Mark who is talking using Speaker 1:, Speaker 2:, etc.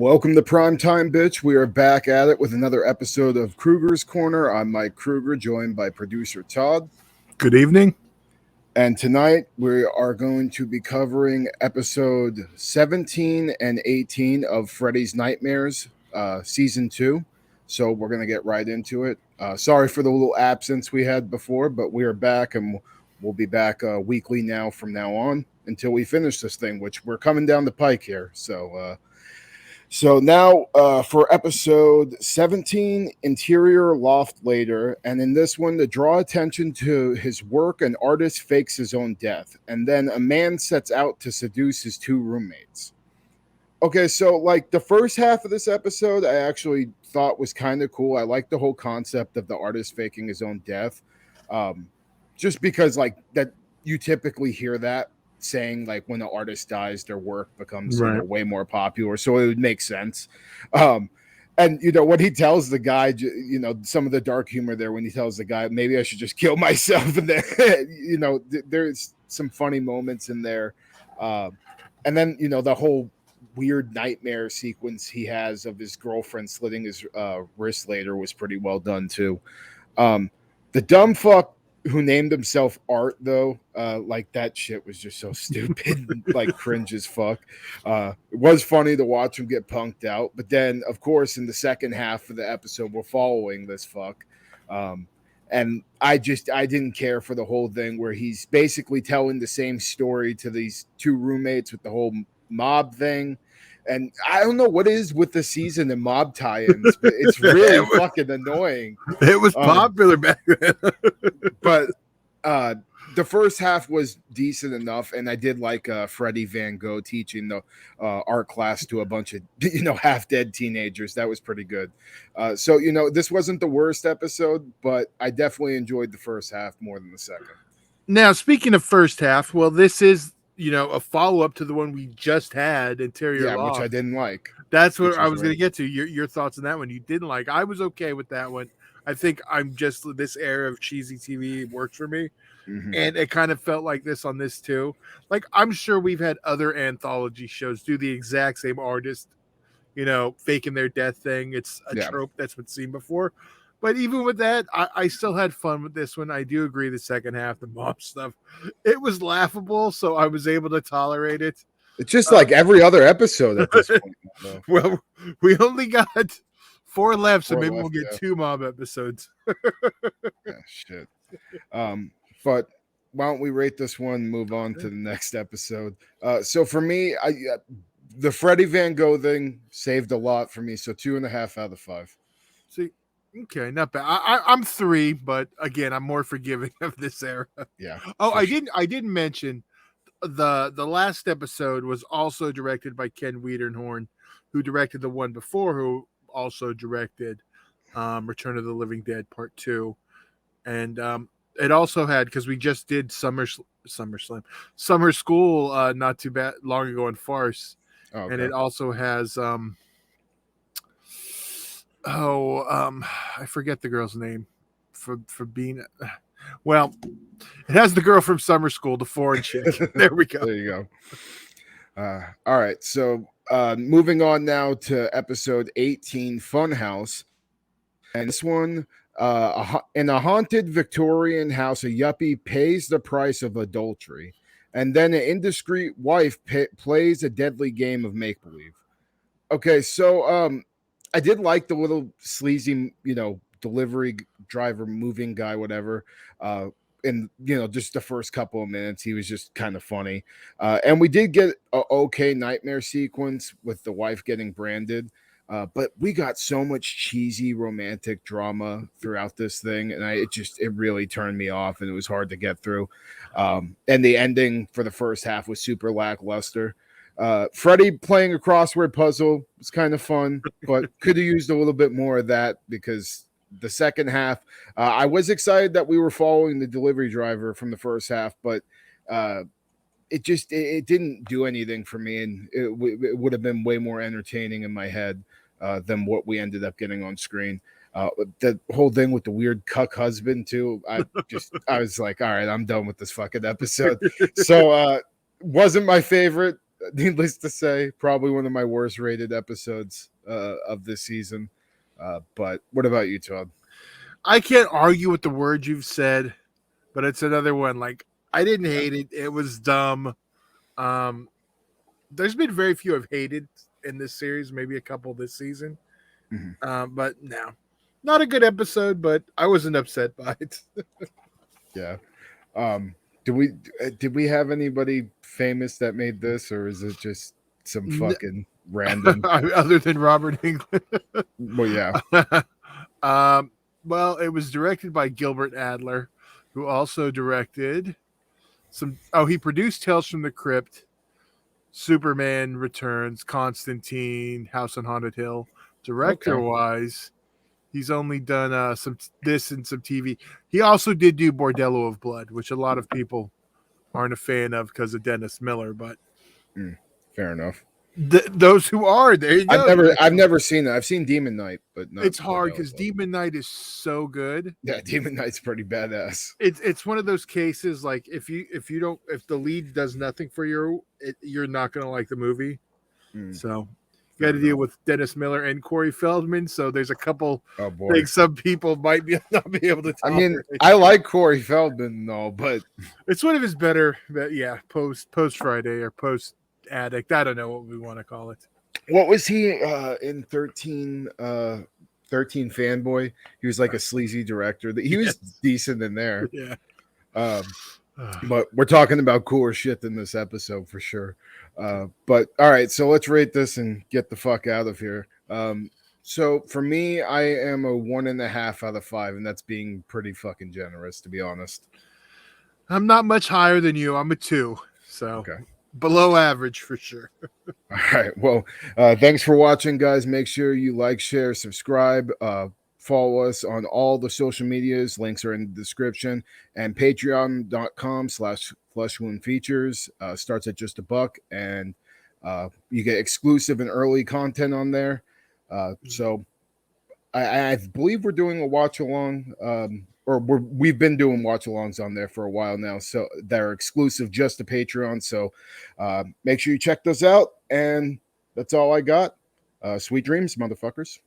Speaker 1: Welcome to Primetime, bitch. We are back at it with another episode of Krueger's Corner. I'm Mike Krueger, joined by producer Todd.
Speaker 2: Good evening.
Speaker 1: And tonight we are going to be covering episode 17 and 18 of Freddy's Nightmares, season 2. So we're going to get right into it. Sorry for the little absence we had before, but we are back, and we'll be back weekly now from now on until we finish this thing, which we're coming down the pike here. So now for episode 17, Interior Loft Later. And in this one, to draw attention to his work, an artist fakes his own death. And then a man sets out to seduce his two roommates. Okay, so like the first half of this episode, I actually thought was kind of cool. I like the whole concept of the artist faking his own death. Just because like that you typically hear that saying like when an artist dies, their work becomes way more popular, so it would make sense. And when he tells the guy, some of the dark humor there when he tells the guy maybe I should just kill myself, and then there's some funny moments in there. And then the whole weird nightmare sequence he has of his girlfriend slitting his wrist later was pretty well done too. The dumb fuck who named himself Art, though, like that shit was just so stupid, like cringe as fuck. It was funny to watch him get punked out, but then, of course, in the second half of the episode, we're following this fuck, and I didn't care for the whole thing where he's basically telling the same story to these two roommates with the whole mob thing. And I don't know what it is with the season and mob tie-ins, but it's really fucking annoying.
Speaker 2: It was popular back then.
Speaker 1: But the first half was decent enough, and I did like Freddie Van Gogh teaching the art class to a bunch of half-dead teenagers. That was pretty good. So this wasn't the worst episode, but I definitely enjoyed the first half more than the second.
Speaker 2: Now, speaking of first half, well, this is a follow-up to the one we just had, Interior Loft,
Speaker 1: which I didn't like.
Speaker 2: That's what I was going to get to. Your thoughts on that one. You didn't like. I was okay with that one. I think I'm just this era of cheesy TV works for me. Mm-hmm. And it kind of felt like this on this too. Like, I'm sure we've had other anthology shows do the exact same artist, faking their death thing. It's a trope that's been seen before. But even with that, I still had fun with this one. I do agree the second half, the mob stuff, it was laughable, so I was able to tolerate it.
Speaker 1: It's just like every other episode at this point.
Speaker 2: Though. Well, we only got 4 left, so maybe we'll get 2 mob episodes.
Speaker 1: Shit. But why don't we rate this one and move on to the next episode? So for me, the Freddie Van Gogh thing saved a lot for me, so 2.5 out of 5.
Speaker 2: See, okay, not bad. I'm 3, but again, I'm more forgiving of this era.
Speaker 1: Yeah.
Speaker 2: Oh, I didn't mention the last episode was also directed by Ken Wiedenhorn, who directed the one before, who also directed Return of the Living Dead Part 2, and it also had, because we just did Summer School not too bad long ago in Farce, and it also has I forget the girl's name for being well. It has the girl from Summer School, the foreign chick. There we go.
Speaker 1: There you go. All right, so moving on now to episode 18, Funhouse, and this one. In a haunted Victorian house, a yuppie pays the price of adultery, and then an indiscreet wife plays a deadly game of make-believe. Okay, so I did like the little sleazy, delivery driver, moving guy, whatever. And just the first couple of minutes, he was just kind of funny. And we did get an okay nightmare sequence with the wife getting branded. But we got so much cheesy romantic drama throughout this thing, and it really turned me off, and it was hard to get through. And the ending for the first half was super lackluster. Freddy playing a crossword puzzle was kind of fun, but could have used a little bit more of that, because the second half, I was excited that we were following the delivery driver from the first half, but it didn't do anything for me, and it would have been way more entertaining in my head than what we ended up getting on screen. The whole thing with the weird cuck husband too, I was like, all right, I'm done with this fucking episode. So wasn't my favorite. needless to say, probably one of my worst rated episodes of this season. But what about you, Todd?
Speaker 2: I can't argue with the words you've said, but it's another one. Like, I didn't hate it. It was dumb. There's been very few I've hated in this series, maybe a couple this season. But no, not a good episode, but I wasn't upset by it.
Speaker 1: Yeah. Did we have anybody famous that made this, or is it just some fucking random?
Speaker 2: Other than Robert Englund.
Speaker 1: Well, yeah.
Speaker 2: Well, it was directed by Gilbert Adler, who also directed some. Oh, he produced Tales from the Crypt, Superman Returns, Constantine, House on Haunted Hill. Director-wise, he's only done some this and some TV. He also did do Bordello of Blood, which a lot of people aren't a fan of because of Dennis Miller. But
Speaker 1: fair enough.
Speaker 2: Those who are, there you go.
Speaker 1: I've never seen it. I've seen Demon Knight, but not
Speaker 2: it's hard because Demon Knight is so good.
Speaker 1: Yeah, Demon Knight's pretty badass.
Speaker 2: It's one of those cases like if the lead does nothing for you, you're not gonna like the movie. So you got to deal with Dennis Miller and Corey Feldman. So there's a couple things some people might not be able to tolerate.
Speaker 1: I mean, I like Corey Feldman though, but
Speaker 2: it's one of his better. Post Friday or post Addict. I don't know what we want to call it.
Speaker 1: What was he in 13 Fanboy? He was like a sleazy director. He was decent in there.
Speaker 2: Yeah.
Speaker 1: But we're talking about cooler shit than this episode for sure. But all right, so let's rate this and get the fuck out of here. So for me, I am a 1.5 out of 5, and that's being pretty fucking generous, to be honest.
Speaker 2: I'm not much higher than you. I'm a 2. So below average for sure.
Speaker 1: All right. Well, thanks for watching, guys. Make sure you like, share, subscribe. Follow us on all the social medias. Links are in the description. And patreon.com/fleshwoundfeatures starts at just $1, and you get exclusive and early content on there. So I believe we're doing a watch along, or we've been doing watch alongs on there for a while now. So they're exclusive just to Patreon. So make sure you check those out. And that's all I got. Sweet dreams, motherfuckers.